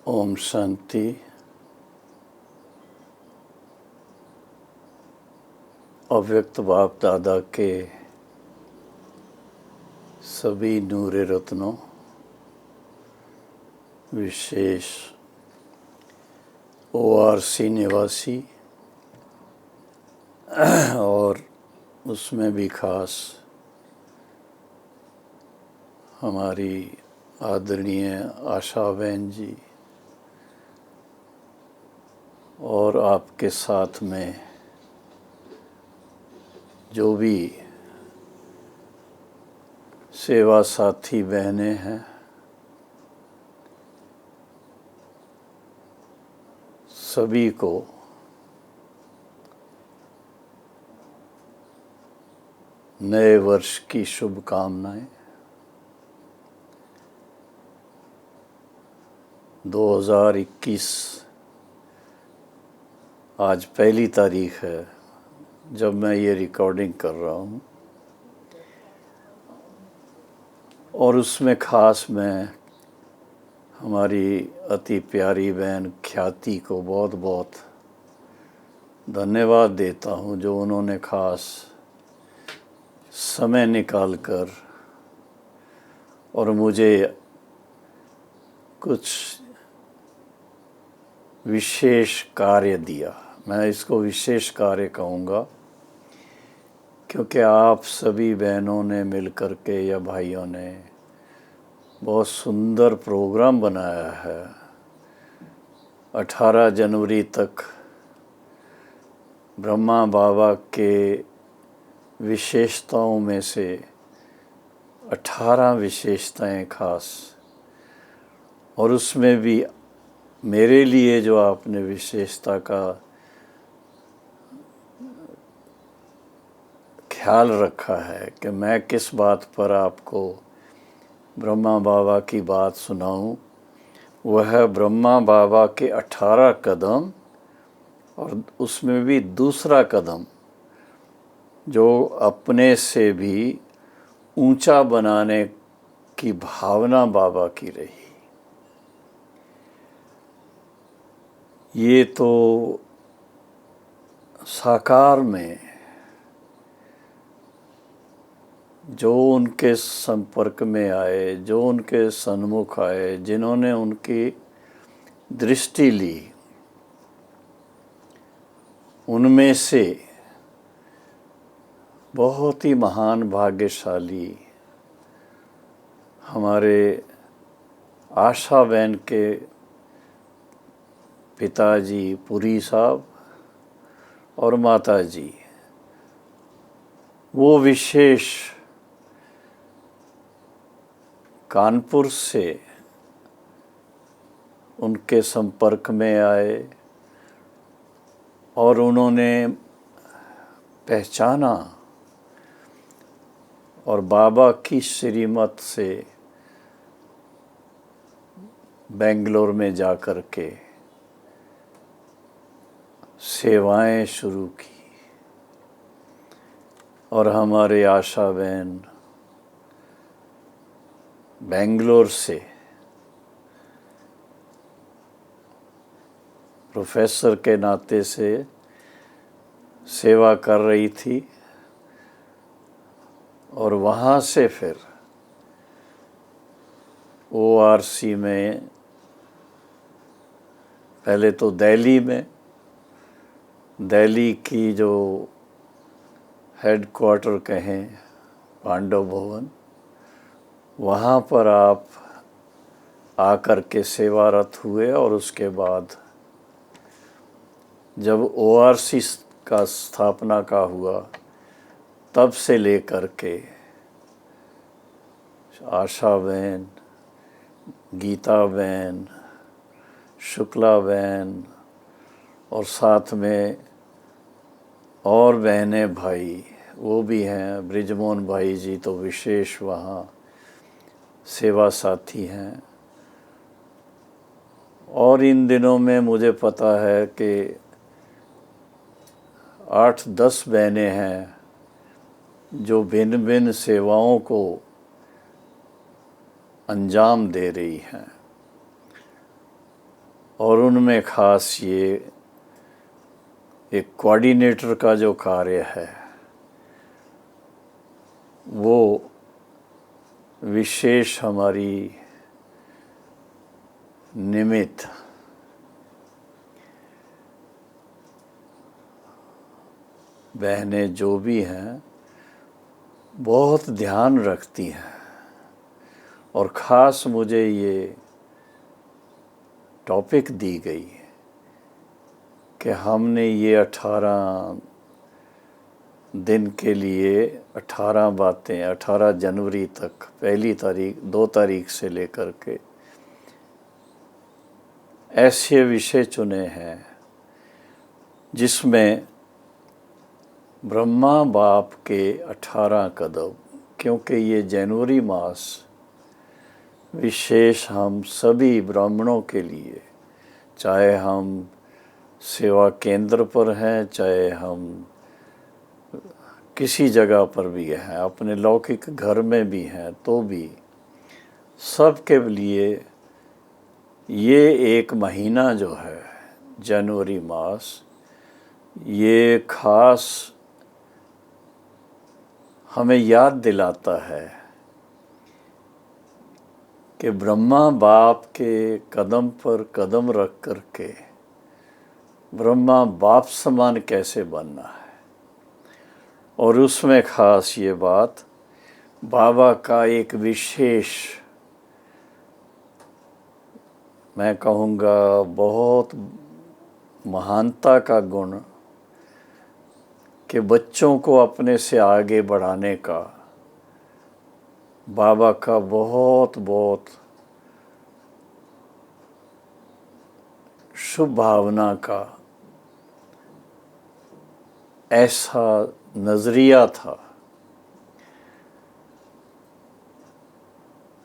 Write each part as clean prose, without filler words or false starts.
ओम शांति। अव्यक्त बाप दादा के सभी नूरे रत्नों, विशेष ओआरसी निवासी और उसमें भी खास हमारी आदरणीय आशा बहन जी और आपके साथ में जो भी सेवा साथी बहनें हैं, सभी को नए वर्ष की शुभकामनाएं। 2021 आज पहली तारीख है जब मैं ये रिकॉर्डिंग कर रहा हूँ, और उसमें खास मैं हमारी अति प्यारी बहन ख्याति को बहुत बहुत धन्यवाद देता हूँ, जो उन्होंने खास समय निकाल कर और मुझे कुछ विशेष कार्य दिया। मैं इसको विशेष कार्य कहूँगा क्योंकि आप सभी बहनों ने मिलकर के या भाइयों ने बहुत सुंदर प्रोग्राम बनाया है। 18 जनवरी तक ब्रह्मा बाबा के विशेषताओं में से 18 विशेषताएं खास, और उसमें भी मेरे लिए जो आपने विशेषता का ख्याल रखा है कि मैं किस बात पर आपको ब्रह्मा बाबा की बात सुनाऊं, वह ब्रह्मा बाबा के 18 कदम और उसमें भी दूसरा कदम जो अपने से भी ऊंचा बनाने की भावना बाबा की रही। ये तो साकार में जो उनके संपर्क में आए, जो उनके सन्मुख आए, जिन्होंने उनकी दृष्टि ली, उनमें से बहुत ही महान भाग्यशाली हमारे आशा बहन के पिताजी पुरी साहब और माता जी, वो विशेष कानपुर से उनके संपर्क में आए और उन्होंने पहचाना और बाबा की श्रीमत से बेंगलोर में जाकर के सेवाएं शुरू की। और हमारे आशा बहन बेंगलोर से प्रोफेसर के नाते से सेवा कर रही थी, और वहाँ से फिर ओआरसी में, पहले तो दिल्ली की जो हेडक्वार्टर कहें पांडव भवन, वहाँ पर आप आकर के सेवारत हुए। और उसके बाद जब ओआरसी का स्थापना का हुआ, तब से लेकर के आशा बहन, गीता बहन, शुक्ला बहन और साथ में और बहनें भाई वो भी हैं, ब्रिजमोहन भाई जी तो विशेष वहाँ सेवा साथी हैं। और इन दिनों में मुझे पता है कि 8-10 बहनें हैं जो भिन्न भिन्न सेवाओं को अंजाम दे रही हैं। और उनमें खास ये एक कोऑर्डिनेटर का जो कार्य है वो विशेष हमारी निमित्त बहनें जो भी हैं बहुत ध्यान रखती हैं। और ख़ास मुझे ये टॉपिक दी गई कि हमने ये 18 दिन के लिए 18 बातें 18 जनवरी तक, पहली तारीख 2 तारीख से लेकर के ऐसे विषय चुने हैं जिसमें ब्रह्मा बाप के 18 कदम, क्योंकि ये जनवरी मास विशेष हम सभी ब्राह्मणों के लिए, चाहे हम सेवा केंद्र पर हैं, चाहे हम किसी जगह पर भी हैं, अपने लौकिक घर में भी हैं, तो भी सब के लिए ये एक महीना जो है जनवरी मास, ये खास हमें याद दिलाता है कि ब्रह्मा बाप के कदम पर कदम रख कर के ब्रह्मा बाप समान कैसे बनना है। और उसमें खास ये बात बाबा का एक विशेष, मैं कहूँगा बहुत महानता का गुण कि बच्चों को अपने से आगे बढ़ाने का बाबा का बहुत बहुत शुभ भावना का ऐसा नज़रिया था।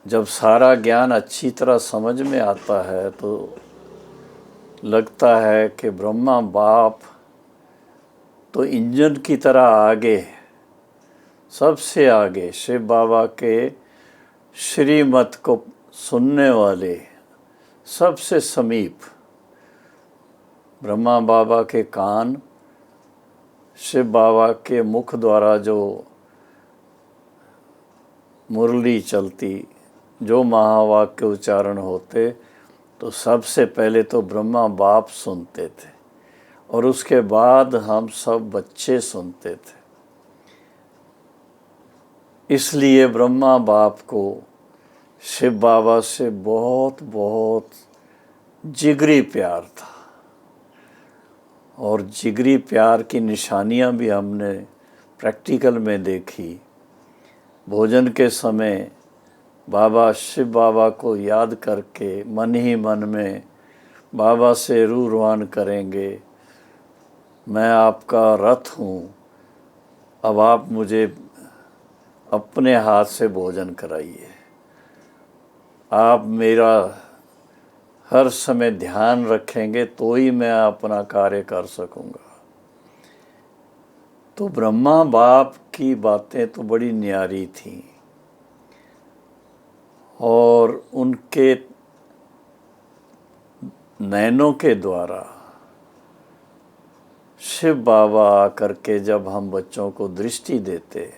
जब सारा ज्ञान अच्छी तरह समझ में आता है तो लगता है कि ब्रह्मा बाप तो इंजन की तरह आगे, सबसे आगे, शिव बाबा के श्रीमत को सुनने वाले सबसे समीप ब्रह्मा बाबा के कान, शिव बाबा के मुख द्वारा जो मुरली चलती, जो महावाक्य उच्चारण होते, तो सबसे पहले तो ब्रह्मा बाप सुनते थे और उसके बाद हम सब बच्चे सुनते थे। इसलिए ब्रह्मा बाप को शिव बाबा से बहुत बहुत जिगरी प्यार था। और जिगरी प्यार की निशानियां भी हमने प्रैक्टिकल में देखी। भोजन के समय बाबा शिव बाबा को याद करके मन ही मन में बाबा से रूहवान करेंगे, मैं आपका रथ हूँ, अब आप मुझे अपने हाथ से भोजन कराइए, आप मेरा हर समय ध्यान रखेंगे तो ही मैं अपना कार्य कर सकूँगा। तो ब्रह्मा बाप की बातें तो बड़ी न्यारी थीं और उनके नैनों के द्वारा शिव बाबा आकर के जब हम बच्चों को दृष्टि देते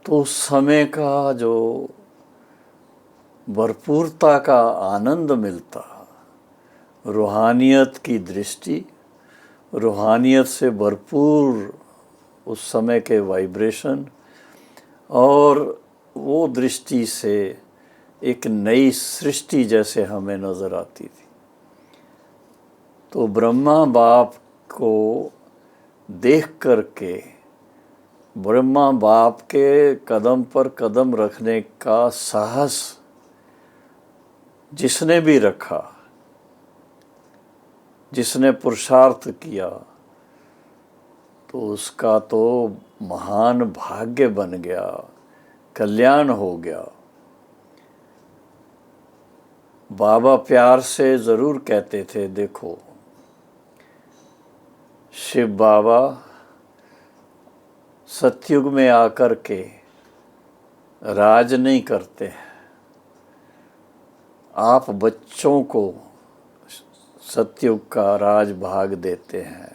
तो उस समय का जो भरपूरता का आनंद मिलता, रूहानियत की दृष्टि, रूहानियत से भरपूर उस समय के वाइब्रेशन, और वो दृष्टि से एक नई सृष्टि जैसे हमें नज़र आती थी। तो ब्रह्मा बाप को देख कर के, ब्रह्मा बाप के कदम पर कदम रखने का साहस जिसने भी रखा, जिसने पुरुषार्थ किया, तो उसका तो महान भाग्य बन गया, कल्याण हो गया। बाबा प्यार से ज़रूर कहते थे, देखो शिव बाबा सतयुग में आकर के राज नहीं करते, आप बच्चों को सतयुग का राज भाग देते हैं,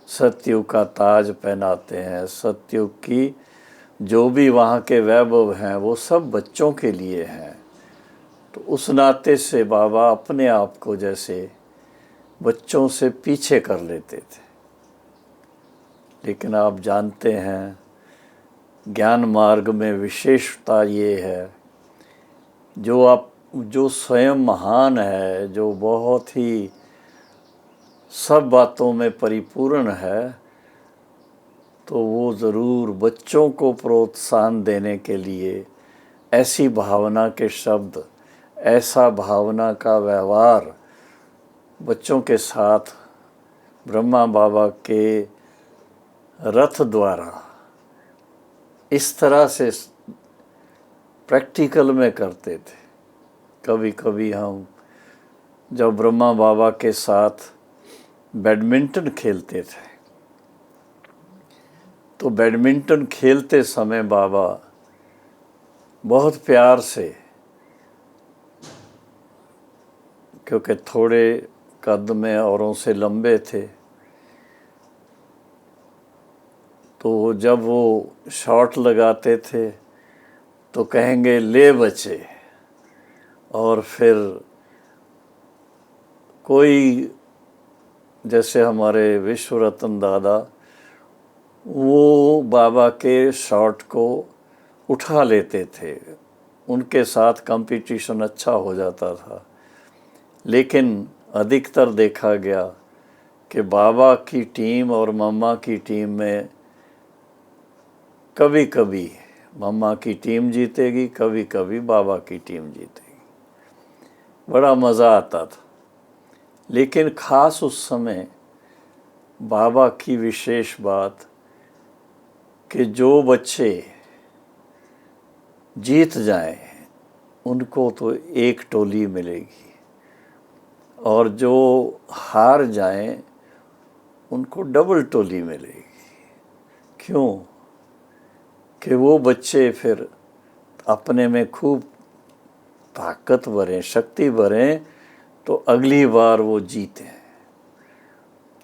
सतयुग का ताज पहनाते हैं, सतयुग की जो भी वहाँ के वैभव हैं वो सब बच्चों के लिए हैं। तो उस नाते से बाबा अपने आप को जैसे बच्चों से पीछे कर लेते थे। लेकिन आप जानते हैं ज्ञान मार्ग में विशेषता ये है, जो स्वयं महान है, जो बहुत ही सब बातों में परिपूर्ण है, तो वो ज़रूर बच्चों को प्रोत्साहन देने के लिए ऐसी भावना के शब्द, ऐसा भावना का व्यवहार बच्चों के साथ ब्रह्मा बाबा के रथ द्वारा इस तरह से प्रैक्टिकल में करते थे। कभी कभी हम जब ब्रह्मा बाबा के साथ बैडमिंटन खेलते थे, तो बैडमिंटन खेलते समय बाबा बहुत प्यार से, क्योंकि थोड़े कद में औरों से लंबे थे, तो जब वो शॉट लगाते थे तो कहेंगे ले बच्चे, और फिर कोई जैसे हमारे विश्व रत्न दादा, वो बाबा के शॉट को उठा लेते थे, उनके साथ कंपटीशन अच्छा हो जाता था। लेकिन अधिकतर देखा गया कि बाबा की टीम और मम्मा की टीम में कभी कभी मम्मा की टीम जीतेगी, कभी कभी बाबा की टीम जीतेगी। बड़ा मज़ा आता था। लेकिन ख़ास उस समय बाबा की विशेष बात कि जो बच्चे जीत जाएं उनको तो एक टोली मिलेगी, और जो हार जाएं उनको डबल टोली मिलेगी। क्यों? कि वो बच्चे फिर अपने में खूब ताकत भरें, शक्ति भरें, तो अगली बार वो जीतें।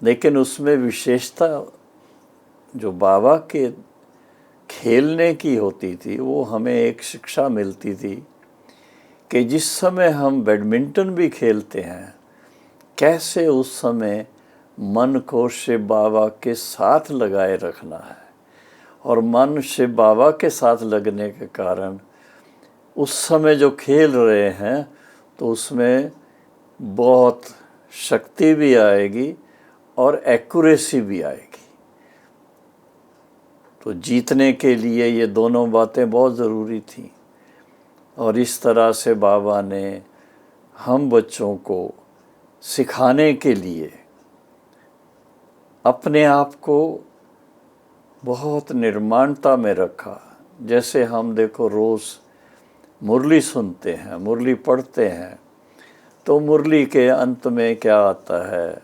लेकिन उसमें विशेषता जो बाबा के खेलने की होती थी, वो हमें एक शिक्षा मिलती थी कि जिस समय हम बैडमिंटन भी खेलते हैं, कैसे उस समय मन को शिव बाबा के साथ लगाए रखना है। और मन शिव बाबा के साथ लगने के कारण उस समय जो खेल रहे हैं तो उसमें बहुत शक्ति भी आएगी और एक्यूरेसी भी आएगी। तो जीतने के लिए ये दोनों बातें बहुत ज़रूरी थी। और इस तरह से बाबा ने हम बच्चों को सिखाने के लिए अपने आप को बहुत निर्माणता में रखा। जैसे हम देखो रोज़ मुरली सुनते हैं, मुरली पढ़ते हैं, तो मुरली के अंत में क्या आता है?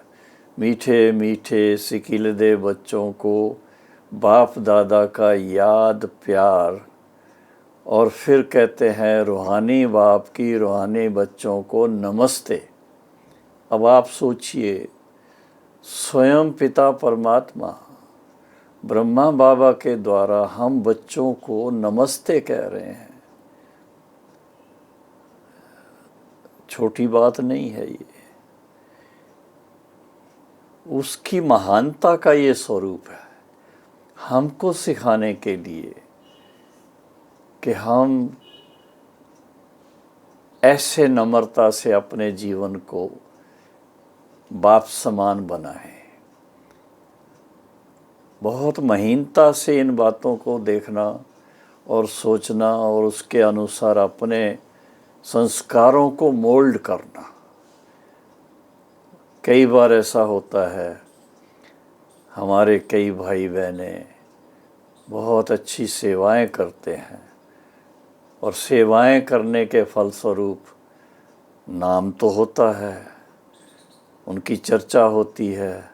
मीठे मीठे सिकिलदे बच्चों को बाप दादा का याद प्यार, और फिर कहते हैं रूहानी बाप की रूहानी बच्चों को नमस्ते। अब आप सोचिए, स्वयं पिता परमात्मा ब्रह्मा बाबा के द्वारा हम बच्चों को नमस्ते कह रहे हैं। छोटी बात नहीं है ये। उसकी महानता का ये स्वरूप है, हमको सिखाने के लिए कि हम ऐसे नम्रता से अपने जीवन को बाप समान बनाएं। बहुत महीनता से इन बातों को देखना और सोचना और उसके अनुसार अपने संस्कारों को मोल्ड करना। कई बार ऐसा होता है, हमारे कई भाई बहनें बहुत अच्छी सेवाएं करते हैं, और सेवाएं करने के फलस्वरूप नाम तो होता है, उनकी चर्चा होती है,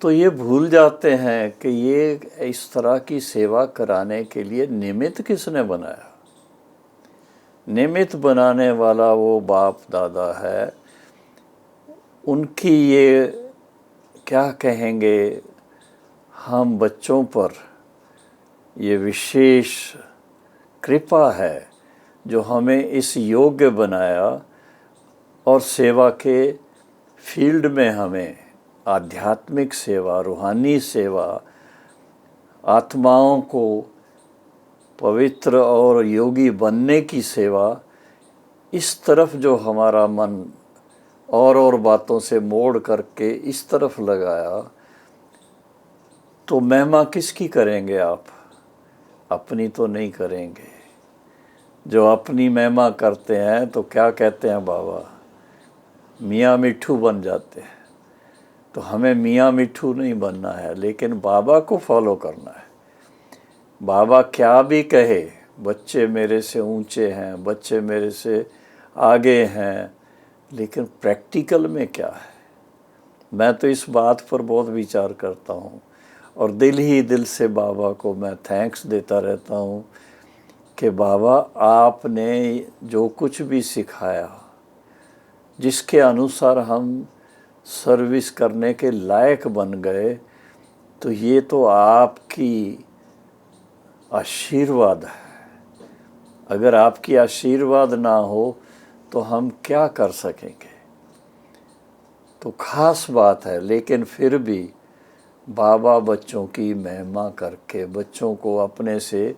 तो ये भूल जाते हैं कि ये इस तरह की सेवा कराने के लिए निमित्त किसने बनाया। निमित्त बनाने वाला वो बाप दादा है। उनकी ये क्या कहेंगे, हम बच्चों पर ये विशेष कृपा है जो हमें इस योग्य बनाया और सेवा के फील्ड में हमें आध्यात्मिक सेवा, रूहानी सेवा, आत्माओं को पवित्र और योगी बनने की सेवा, इस तरफ जो हमारा मन और बातों से मोड़ करके इस तरफ लगाया, तो महिमा किसकी करेंगे आप? अपनी तो नहीं करेंगे। जो अपनी महिमा करते हैं तो क्या कहते हैं बाबा, मियाँ मिट्ठू बन जाते हैं। तो हमें मियाँ मिट्ठू नहीं बनना है, लेकिन बाबा को फॉलो करना है। बाबा क्या भी कहे, बच्चे मेरे से ऊंचे हैं, बच्चे मेरे से आगे हैं, लेकिन प्रैक्टिकल में क्या है? मैं तो इस बात पर बहुत विचार करता हूँ और दिल ही दिल से बाबा को मैं थैंक्स देता रहता हूँ कि बाबा आपने जो कुछ भी सिखाया, जिसके अनुसार हम सर्विस करने के लायक बन गए, तो ये तो आपकी आशीर्वाद है। अगर आपकी आशीर्वाद ना हो तो हम क्या कर सकेंगे? तो खास बात है। लेकिन फिर भी बाबा बच्चों की महिमा करके, बच्चों को अपने से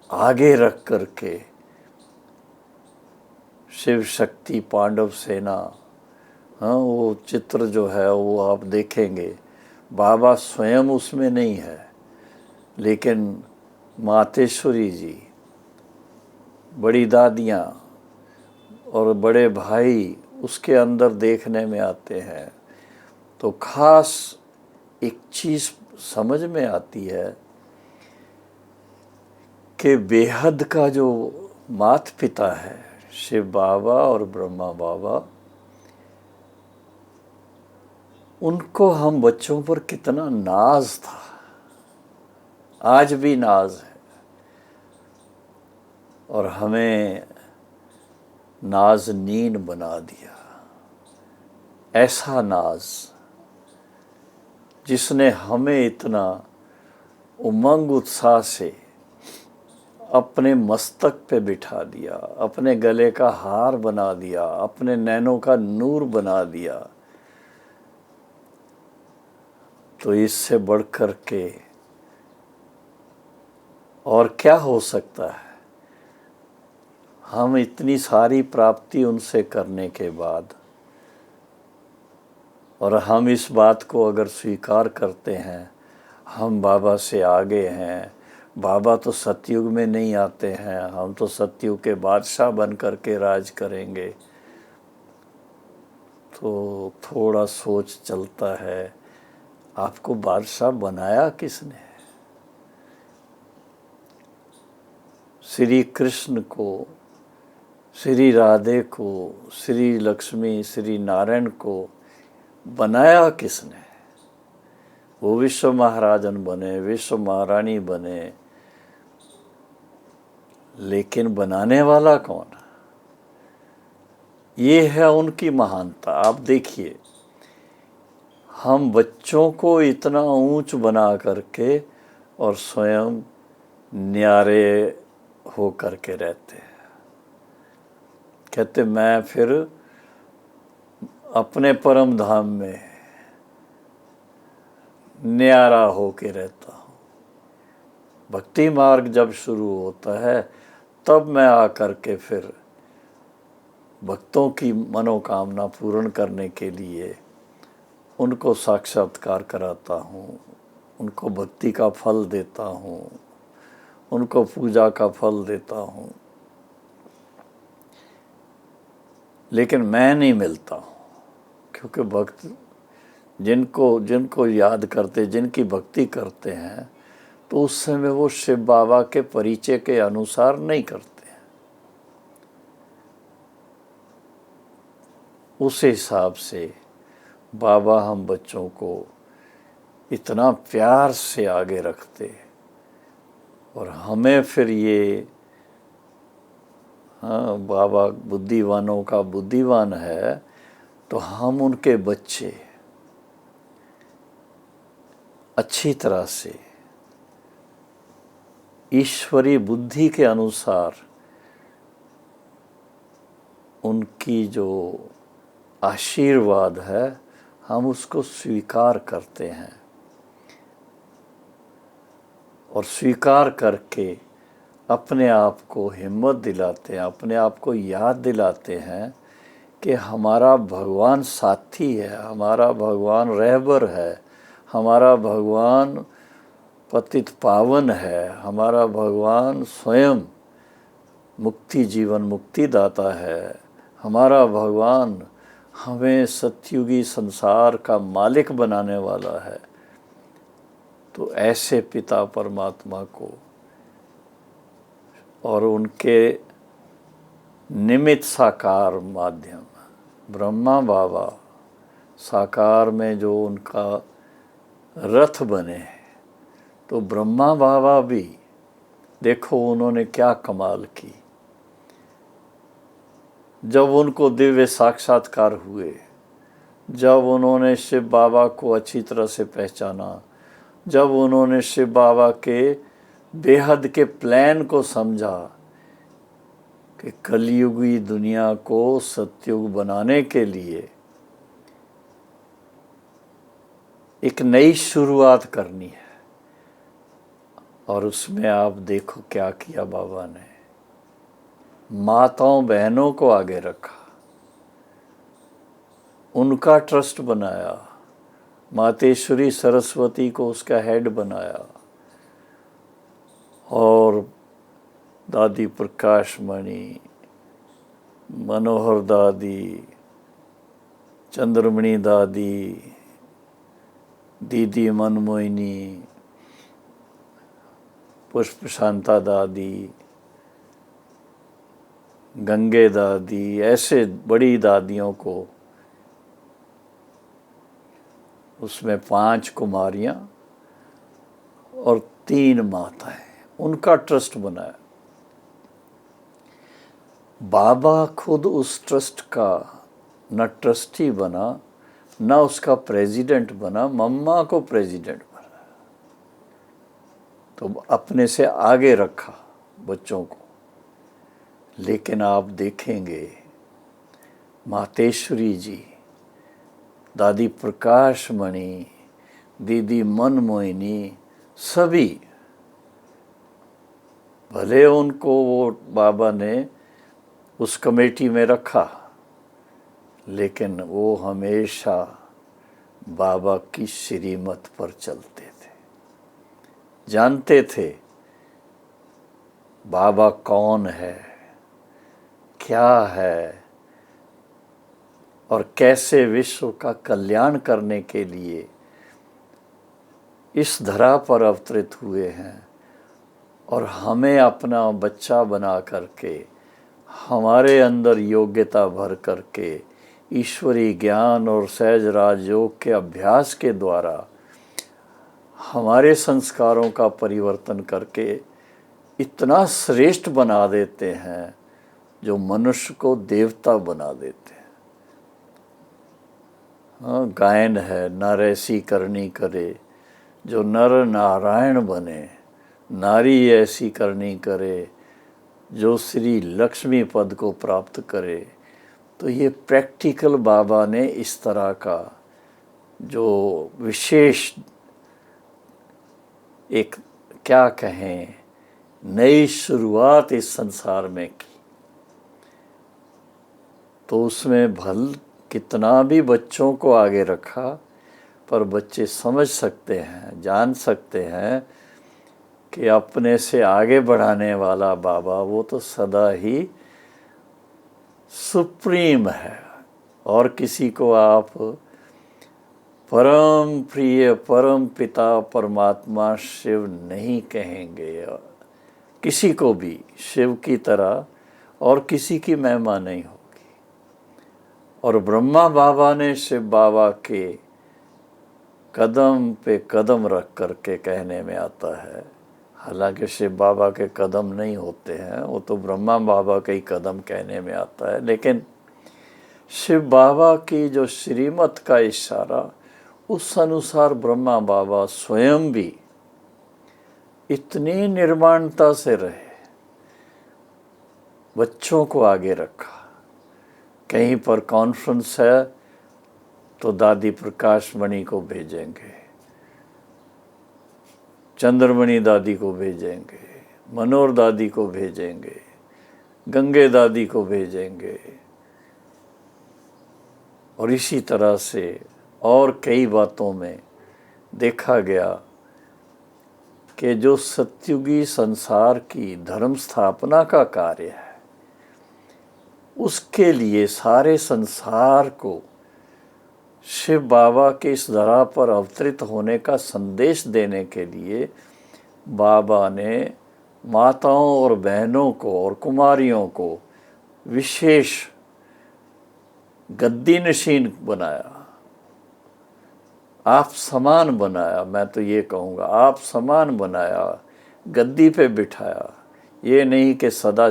आगे रख करके, शिव शक्ति पांडव सेना, हाँ, वो चित्र जो है वो आप देखेंगे, बाबा स्वयं उसमें नहीं है, लेकिन मातेश्वरी जी, बड़ी दादियाँ और बड़े भाई उसके अंदर देखने में आते हैं। तो खास एक चीज़ समझ में आती है कि बेहद का जो माता पिता है, शिव बाबा और ब्रह्मा बाबा, उनको हम बच्चों पर कितना नाज था, आज भी नाज है। और हमें नाज़नीन बना दिया। ऐसा नाज जिसने हमें इतना उमंग उत्साह से अपने मस्तक पे बिठा दिया, अपने गले का हार बना दिया, अपने नैनों का नूर बना दिया। तो इससे बढ़ कर के और क्या हो सकता है? हम इतनी सारी प्राप्ति उनसे करने के बाद, और हम इस बात को अगर स्वीकार करते हैं, हम बाबा से आगे हैं, बाबा तो सतयुग में नहीं आते हैं, हम तो सतयुग के बादशाह बन कर के राज करेंगे, तो थोड़ा सोच चलता है, आपको बादशाह बनाया किसने? श्री कृष्ण को, श्री राधे को, श्री लक्ष्मी, श्री नारायण को बनाया किसने? वो विश्व महाराजन बने, विश्व महारानी बने, लेकिन बनाने वाला कौन? ये है उनकी महानता। आप देखिए, हम बच्चों को इतना ऊंच बना करके और स्वयं न्यारे हो करके रहते हैं। कहते मैं फिर अपने परम धाम में न्यारा हो के रहता हूँ। भक्ति मार्ग जब शुरू होता है तब मैं आकर के फिर भक्तों की मनोकामना पूर्ण करने के लिए उनको साक्षात्कार कराता हूँ, उनको भक्ति का फल देता हूँ, उनको पूजा का फल देता हूँ, लेकिन मैं नहीं मिलता हूँ। क्योंकि भक्त जिनको याद करते, जिनकी भक्ति करते हैं, तो उस समय वो शिव बाबा के परिचय के अनुसार नहीं करते हैं। उस हिसाब से बाबा हम बच्चों को इतना प्यार से आगे रखते और हमें फिर ये हाँ, बाबा बुद्धिवानों का बुद्धिवान है, तो हम उनके बच्चे अच्छी तरह से ईश्वरी बुद्धि के अनुसार उनकी जो आशीर्वाद है हम उसको स्वीकार करते हैं, और स्वीकार करके अपने आप को हिम्मत दिलाते हैं, अपने आप को याद दिलाते हैं कि हमारा भगवान साथी है, हमारा भगवान रहबर है, हमारा भगवान पतित पावन है, हमारा भगवान स्वयं मुक्ति जीवन मुक्ति दाता है, हमारा भगवान हमें सतयुगी संसार का मालिक बनाने वाला है। तो ऐसे पिता परमात्मा को और उनके निमित्त साकार माध्यम ब्रह्मा बाबा साकार में जो उनका रथ बने, तो ब्रह्मा बाबा भी देखो उन्होंने क्या कमाल की। जब उनको दिव्य साक्षात्कार हुए, जब उन्होंने शिव बाबा को अच्छी तरह से पहचाना, जब उन्होंने शिव बाबा के बेहद के प्लान को समझा कि कलयुगी दुनिया को सतयुग बनाने के लिए एक नई शुरुआत करनी है, और उसमें आप देखो क्या किया बाबा ने, माताओं बहनों को आगे रखा, उनका ट्रस्ट बनाया, मातेश्वरी सरस्वती को उसका हेड बनाया, और दादी प्रकाश मणि, मनोहर दादी, चंद्रमणि दादी, दीदी मनमोहिनी, पुष्प शांता दादी, गंगे दादी, ऐसे बड़ी दादियों को, उसमें 5 कुमारियां और 3 माताएं, उनका ट्रस्ट बनाया। बाबा खुद उस ट्रस्ट का न ट्रस्टी बना, न उसका प्रेसिडेंट बना, मम्मा को प्रेसिडेंट बना, तो अपने से आगे रखा बच्चों को। लेकिन आप देखेंगे मातेश्वरी जी, दादी प्रकाश मणि, दीदी मनमोहिनी, सभी भले उनको वो बाबा ने उस कमेटी में रखा, लेकिन वो हमेशा बाबा की श्रीमत पर चलते थे, जानते थे बाबा कौन है, क्या है, और कैसे विश्व का कल्याण करने के लिए इस धरा पर अवतरित हुए हैं, और हमें अपना बच्चा बना करके हमारे अंदर योग्यता भर करके ईश्वरी ज्ञान और सहज राजयोग के अभ्यास के द्वारा हमारे संस्कारों का परिवर्तन करके इतना श्रेष्ठ बना देते हैं जो मनुष्य को देवता बना देते हैं। हाँ, गायन है, नर ऐसी करनी करे जो नर नारायण बने, नारी ऐसी करनी करे जो श्री लक्ष्मी पद को प्राप्त करे। तो ये प्रैक्टिकल बाबा ने इस तरह का जो विशेष एक क्या कहें नई शुरुआत इस संसार में की, तो उसमें भल कितना भी बच्चों को आगे रखा, पर बच्चे समझ सकते हैं, जान सकते हैं कि अपने से आगे बढ़ाने वाला बाबा वो तो सदा ही सुप्रीम है, और किसी को आप परम प्रिय परम पिता परमात्मा शिव नहीं कहेंगे, किसी को भी शिव की तरह और किसी की महिमा नहीं होगी। और ब्रह्मा बाबा ने शिव बाबा के कदम पे कदम रख करके कहने में आता है, हालांकि शिव बाबा के कदम नहीं होते हैं, वो तो ब्रह्मा बाबा के ही कदम कहने में आता है, लेकिन शिव बाबा की जो श्रीमत का इशारा, उस अनुसार ब्रह्मा बाबा स्वयं भी इतनी निर्माणता से रहे, बच्चों को आगे रखा। कहीं पर कॉन्फ्रेंस है तो दादी प्रकाश मणि को भेजेंगे, चंद्रमणि दादी को भेजेंगे, मनोहर दादी को भेजेंगे, गंगे दादी को भेजेंगे, और इसी तरह से और कई बातों में देखा गया कि जो सतयुगी संसार की धर्म स्थापना का कार्य है, उसके लिए सारे संसार को शिव बाबा के इस धरा पर अवतरित होने का संदेश देने के लिए बाबा ने माताओं और बहनों को और कुमारियों को विशेष गद्दी नशीन बनाया, आप समान बनाया। मैं तो ये कहूँगा आप समान बनाया, गद्दी पे बिठाया। ये नहीं कि सदा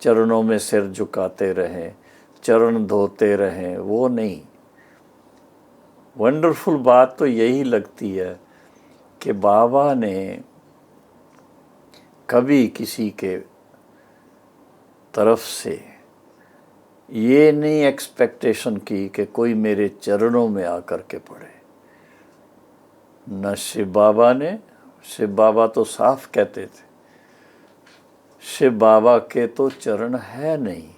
चरणों में सिर झुकाते रहें, चरण धोते रहें, वो नहीं। वंडरफुल बात तो यही लगती है कि बाबा ने कभी किसी के तरफ से ये नहीं एक्सपेक्टेशन की कि कोई मेरे चरणों में आकर के पड़े। न शिव बाबा ने, शिव बाबा तो साफ कहते थे, शिव बाबा के तो चरण है नहीं।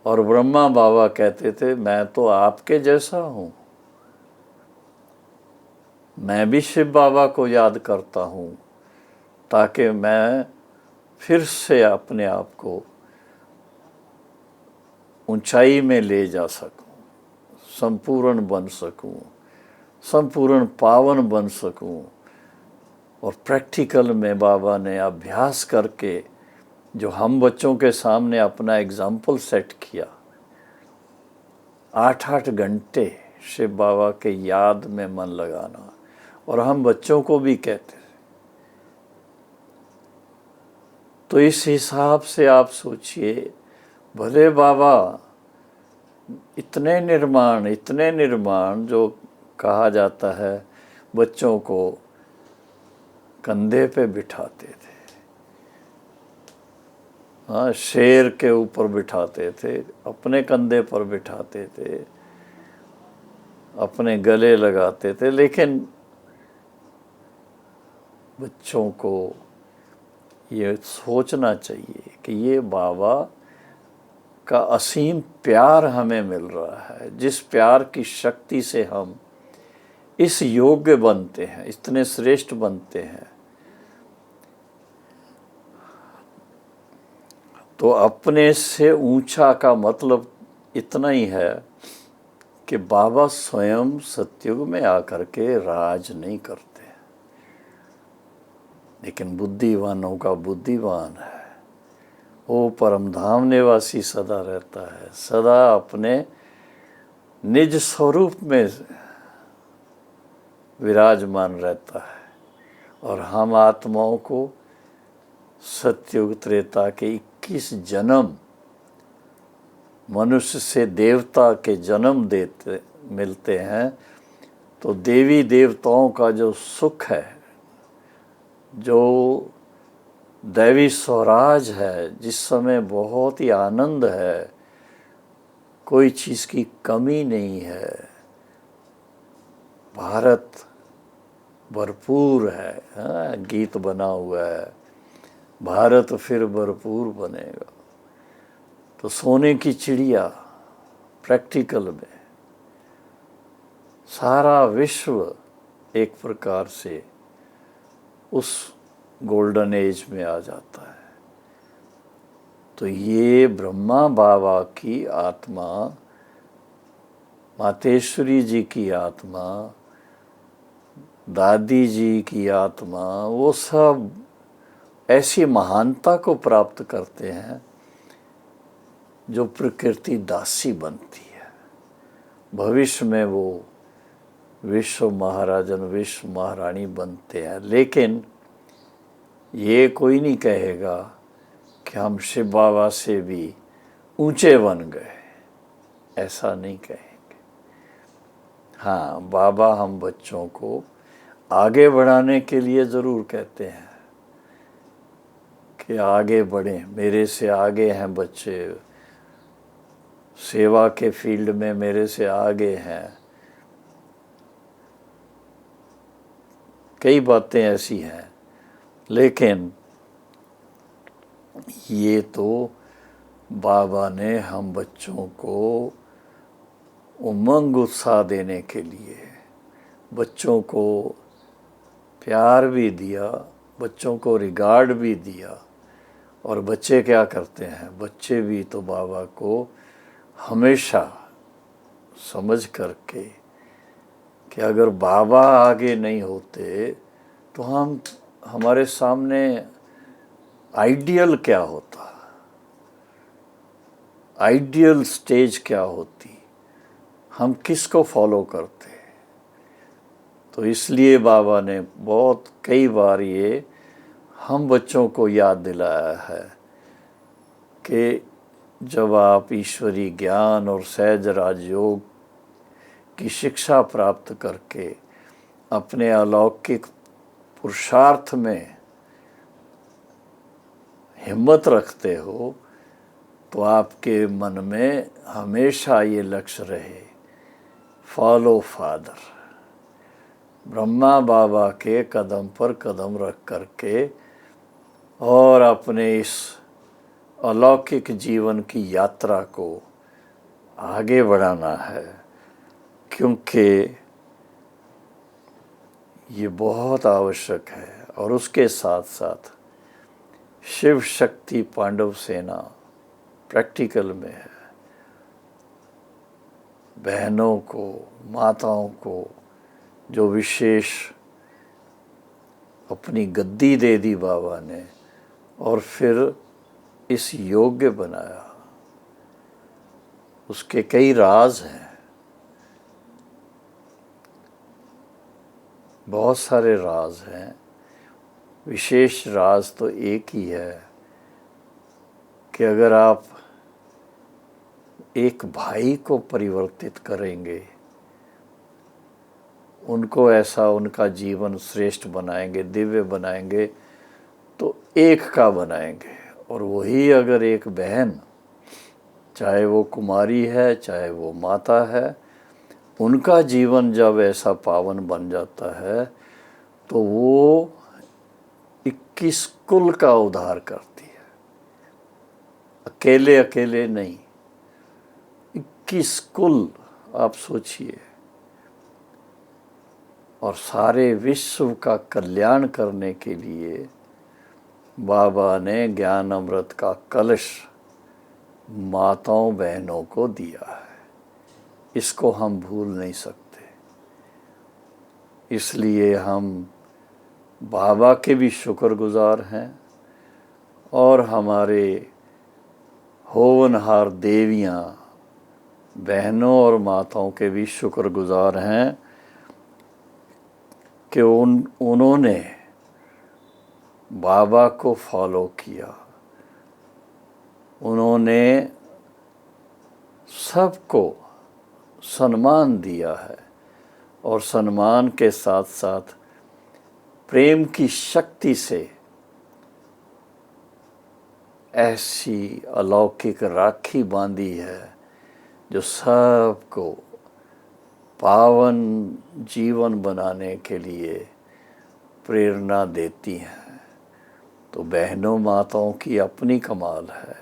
और ब्रह्मा बाबा कहते थे मैं तो आपके जैसा हूँ, मैं भी शिव बाबा को याद करता हूँ ताकि मैं फिर से अपने आप को ऊंचाई में ले जा सकूं, संपूर्ण बन सकूं, संपूर्ण पावन बन सकूं। और प्रैक्टिकल में बाबा ने अभ्यास करके जो हम बच्चों के सामने अपना एग्जाम्पल सेट किया, 8-8 घंटे शिव बाबा के याद में मन लगाना, और हम बच्चों को भी कहते थे। तो इस हिसाब से आप सोचिए, भले बाबा इतने निर्माण जो कहा जाता है, बच्चों को कंधे पे बिठाते थे, हाँ, शेर के ऊपर बिठाते थे, अपने कंधे पर बिठाते थे, अपने गले लगाते थे। लेकिन बच्चों को ये सोचना चाहिए कि ये बाबा का असीम प्यार हमें मिल रहा है, जिस प्यार की शक्ति से हम इस योग्य बनते हैं, इतने श्रेष्ठ बनते हैं। तो अपने से ऊंचा का मतलब इतना ही है कि बाबा स्वयं सतयुग में आकर के राज नहीं करते, लेकिन बुद्धिवानों का बुद्धिवान है, वो परमधाम निवासी सदा रहता है, सदा अपने निज स्वरूप में विराजमान रहता है। और हम आत्माओं को सतयुग त्रेता के 21 जन्म मनुष्य से देवता के जन्म मिलते हैं। तो देवी देवताओं का जो सुख है, जो दैवी स्वराज है, जिस समय बहुत ही आनंद है, कोई चीज़ की कमी नहीं है, भारत भरपूर है। हाँ, गीत बना हुआ है, भारत फिर भरपूर बनेगा। तो सोने की चिड़िया प्रैक्टिकल में सारा विश्व एक प्रकार से उस गोल्डन एज में आ जाता है। तो ये ब्रह्मा बाबा की आत्मा, मातेश्वरी जी की आत्मा, दादी जी की आत्मा, वो सब ऐसी महानता को प्राप्त करते हैं जो प्रकृति दासी बनती है। भविष्य में वो विश्व महाराजन विश्व महारानी बनते हैं। लेकिन ये कोई नहीं कहेगा कि हम शिव बाबा से भी ऊंचे बन गए, ऐसा नहीं कहेंगे। हाँ, बाबा हम बच्चों को आगे बढ़ाने के लिए ज़रूर कहते हैं कि आगे बढ़ें, मेरे से आगे हैं बच्चे, सेवा के फील्ड में मेरे से आगे हैं। कई बातें ऐसी हैं, लेकिन ये तो बाबा ने हम बच्चों को उमंग उत्साह देने के लिए, बच्चों को प्यार भी दिया, बच्चों को रिगार्ड भी दिया। और बच्चे क्या करते हैं, बच्चे भी तो बाबा को हमेशा समझ करके कि अगर बाबा आगे नहीं होते तो हमारे सामने आइडियल क्या होता, आइडियल स्टेज क्या होती, हम किसको फॉलो करते। तो इसलिए बाबा ने बहुत कई बार ये हम बच्चों को याद दिलाया है कि जब आप ईश्वरी ज्ञान और सहज राजयोग की शिक्षा प्राप्त करके अपने अलौकिक पुरुषार्थ में हिम्मत रखते हो, तो आपके मन में हमेशा ये लक्ष्य रहे, फॉलो फादर, ब्रह्मा बाबा के कदम पर कदम रख करके और अपने इस अलौकिक जीवन की यात्रा को आगे बढ़ाना है। क्योंकि ये बहुत आवश्यक है। और उसके साथ साथ शिव शक्ति पांडव सेना प्रैक्टिकल में है। बहनों को, माताओं को जो विशेष अपनी गद्दी दे दी बाबा ने और फिर इस योग्य बनाया, उसके कई राज हैं, बहुत सारे राज हैं। विशेष राज तो एक ही है कि अगर आप एक भाई को परिवर्तित करेंगे, उनको ऐसा उनका जीवन श्रेष्ठ बनाएंगे, दिव्य बनाएंगे, तो एक का बनाएंगे। और वही अगर एक बहन, चाहे वो कुमारी है चाहे वो माता है, उनका जीवन जब ऐसा पावन बन जाता है तो वो 21 कुल का उद्धार करती है। अकेले अकेले नहीं, 21 कुल आप सोचिए। और सारे विश्व का कल्याण करने के लिए बाबा ने ज्ञान अमृत का कलश माताओं बहनों को दिया है। इसको हम भूल नहीं सकते। इसलिए हम बाबा के भी शुक्रगुजार हैं और हमारे होवनहार देवियाँ बहनों और माताओं के भी शुक्रगुजार हैं कि उन्होंने बाबा को फॉलो किया। उन्होंने सबको सम्मान दिया है और सम्मान के साथ साथ प्रेम की शक्ति से ऐसी अलौकिक राखी बांधी है जो सबको पावन जीवन बनाने के लिए प्रेरणा देती हैं। तो बहनों माताओं की अपनी कमाल है,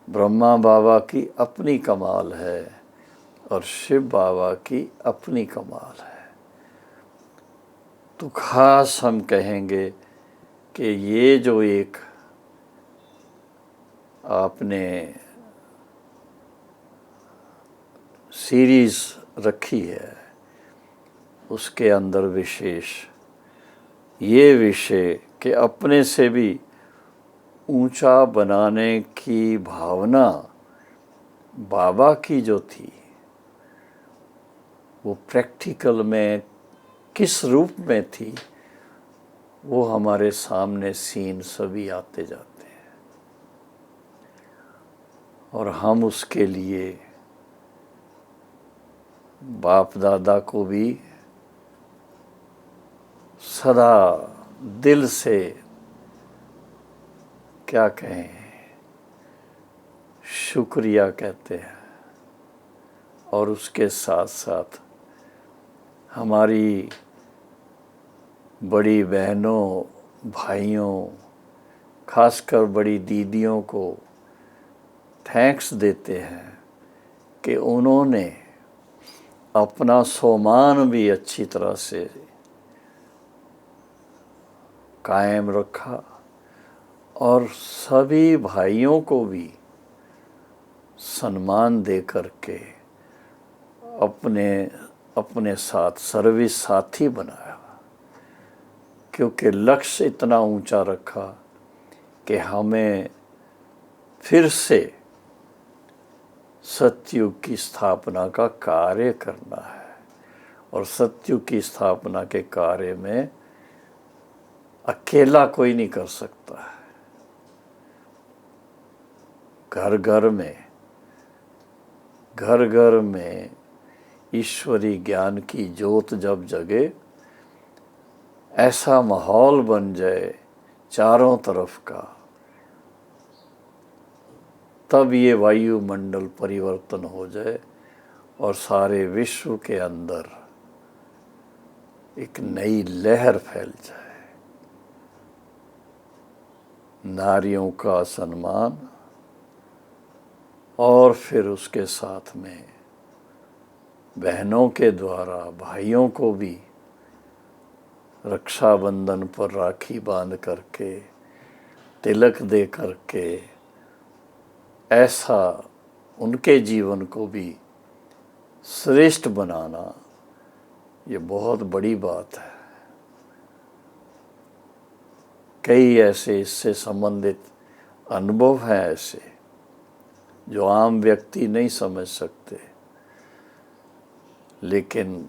ब्रह्मा बाबा की अपनी कमाल है और शिव बाबा की अपनी कमाल है। तो खास हम कहेंगे कि ये जो एक आपने सीरीज़ रखी है, उसके अंदर विशेष ये विषय कि अपने से भी ऊंचा बनाने की भावना बाबा की जो थी, वो प्रैक्टिकल में किस रूप में थी, वो हमारे सामने सीन सभी आते जाते हैं, और हम उसके लिए बाप दादा को भी सदा दिल से क्या कहें, शुक्रिया कहते हैं। और उसके साथ साथ हमारी बड़ी बहनों, भाइयों, खासकर बड़ी दीदियों को थैंक्स देते हैं कि उन्होंने अपना सोमान भी अच्छी तरह से कायम रखा, और सभी भाइयों को भी सम्मान दे करके अपने साथ सर्विस साथी बनाया, क्योंकि लक्ष्य इतना ऊंचा रखा कि हमें फिर से सतयुग की स्थापना का कार्य करना है, और सतयुग की स्थापना के कार्य में अकेला कोई नहीं कर सकता है। घर घर में ईश्वरी ज्ञान की ज्योत जब जगे, ऐसा माहौल बन जाए चारों तरफ का, तब ये वायुमंडल परिवर्तन हो जाए और सारे विश्व के अंदर एक नई लहर फैल जाए। नारियों का सम्मान, और फिर उसके साथ में बहनों के द्वारा भाइयों को भी रक्षाबंधन पर राखी बांध करके, तिलक दे करके, ऐसा उनके जीवन को भी श्रेष्ठ बनाना, ये बहुत बड़ी बात है। कई ऐसे इससे संबंधित अनुभव हैं ऐसे जो आम व्यक्ति नहीं समझ सकते, लेकिन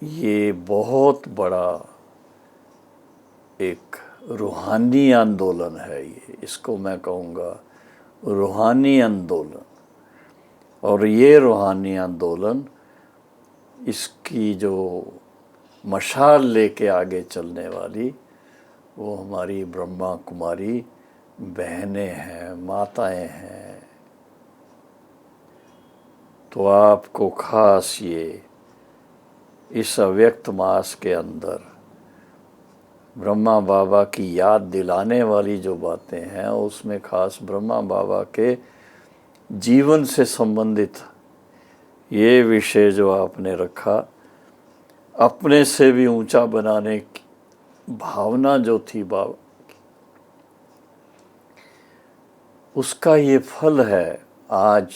ये बहुत बड़ा एक रूहानी आंदोलन है। ये, इसको मैं कहूँगा रूहानी आंदोलन। और ये रूहानी आंदोलन, इसकी जो मशाल लेके आगे चलने वाली, वो हमारी ब्रह्मा कुमारी बहनें हैं, माताएं हैं। तो आपको खास ये इस अव्यक्त मास के अंदर ब्रह्मा बाबा की याद दिलाने वाली जो बातें हैं, उसमें खास ब्रह्मा बाबा के जीवन से संबंधित ये विषय जो आपने रखा, अपने से भी ऊंचा बनाने की भावना जो थी बाबा, उसका ये फल है आज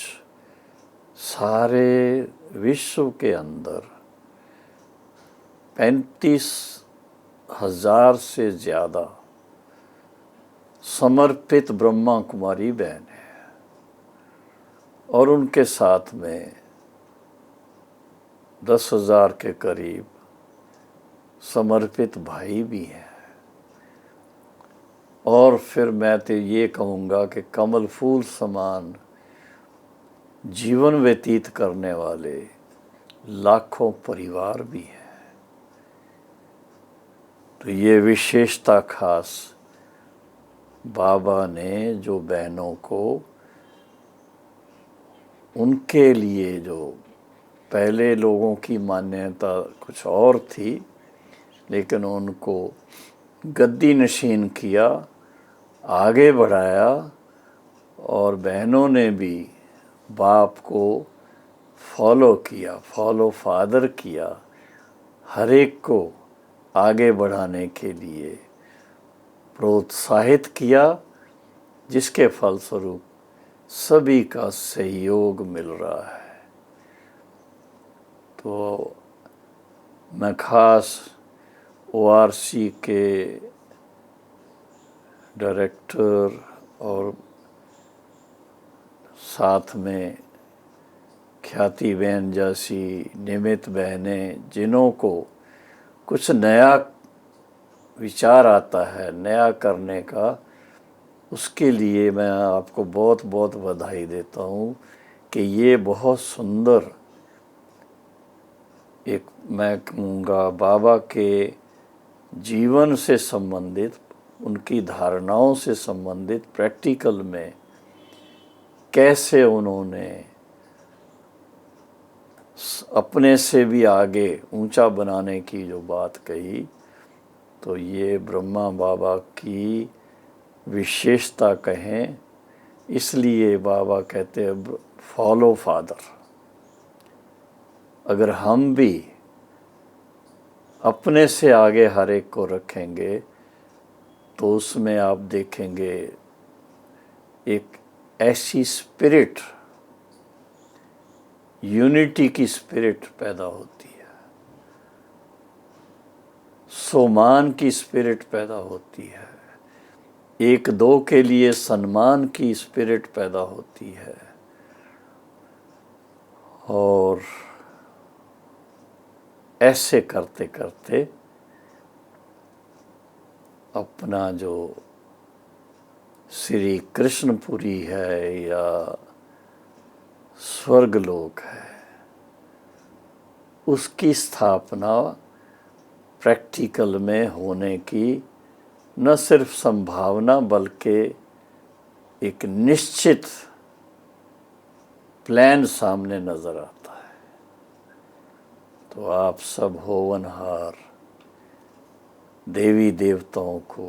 सारे विश्व के अंदर 35,000 से ज़्यादा समर्पित ब्रह्मा कुमारी बहन है, और उनके साथ में 10,000 के करीब समर्पित भाई भी हैं। और फिर मैं तो ये कहूँगा कि कमल फूल समान जीवन व्यतीत करने वाले लाखों परिवार भी हैं। तो ये विशेषता खास बाबा ने जो बहनों को, उनके लिए जो पहले लोगों की मान्यता कुछ और थी, लेकिन उनको गद्दी नशीन किया, आगे बढ़ाया, और बहनों ने भी बाप को फॉलो किया, फॉलो फादर किया, हर एक को आगे बढ़ाने के लिए प्रोत्साहित किया, जिसके फलस्वरूप सभी का सहयोग मिल रहा है। तो मैं खास ORC के डायरेक्टर और साथ में ख्याति बहन जैसी निमित बहनें, जिन्हों को कुछ नया विचार आता है नया करने का, उसके लिए मैं आपको बहुत बहुत बधाई देता हूँ कि ये बहुत सुंदर एक, मैं कहूँगा, बाबा के जीवन से संबंधित, उनकी धारणाओं से संबंधित प्रैक्टिकल में कैसे उन्होंने अपने से भी आगे ऊंचा बनाने की जो बात कही, तो ये ब्रह्मा बाबा की विशेषता कहें। इसलिए बाबा कहते हैं फॉलो फादर। अगर हम भी अपने से आगे हर एक को रखेंगे तो उसमें आप देखेंगे एक ऐसी स्पिरिट, यूनिटी की स्पिरिट पैदा होती है, सम्मान की स्पिरिट पैदा होती है, एक दो के लिए सम्मान की स्पिरिट पैदा होती है, और ऐसे करते करते अपना जो श्री कृष्णपुरी है या स्वर्गलोक है, उसकी स्थापना प्रैक्टिकल में होने की न सिर्फ संभावना बल्कि एक निश्चित प्लान सामने नजर आता है। तो आप सब होवनहार देवी देवताओं को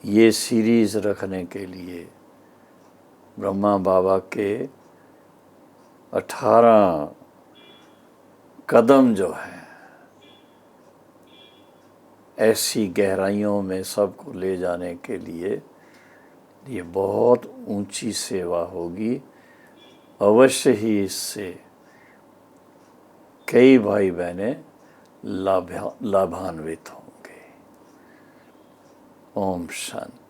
ये सीरीज रखने के लिए ब्रह्मा बाबा के 18 कदम जो है, ऐसी गहराइयों में सबको ले जाने के लिए ये बहुत ऊंची सेवा होगी। अवश्य ही इससे कई भाई बहनें लाभान्वित होंगे। ओम शांति।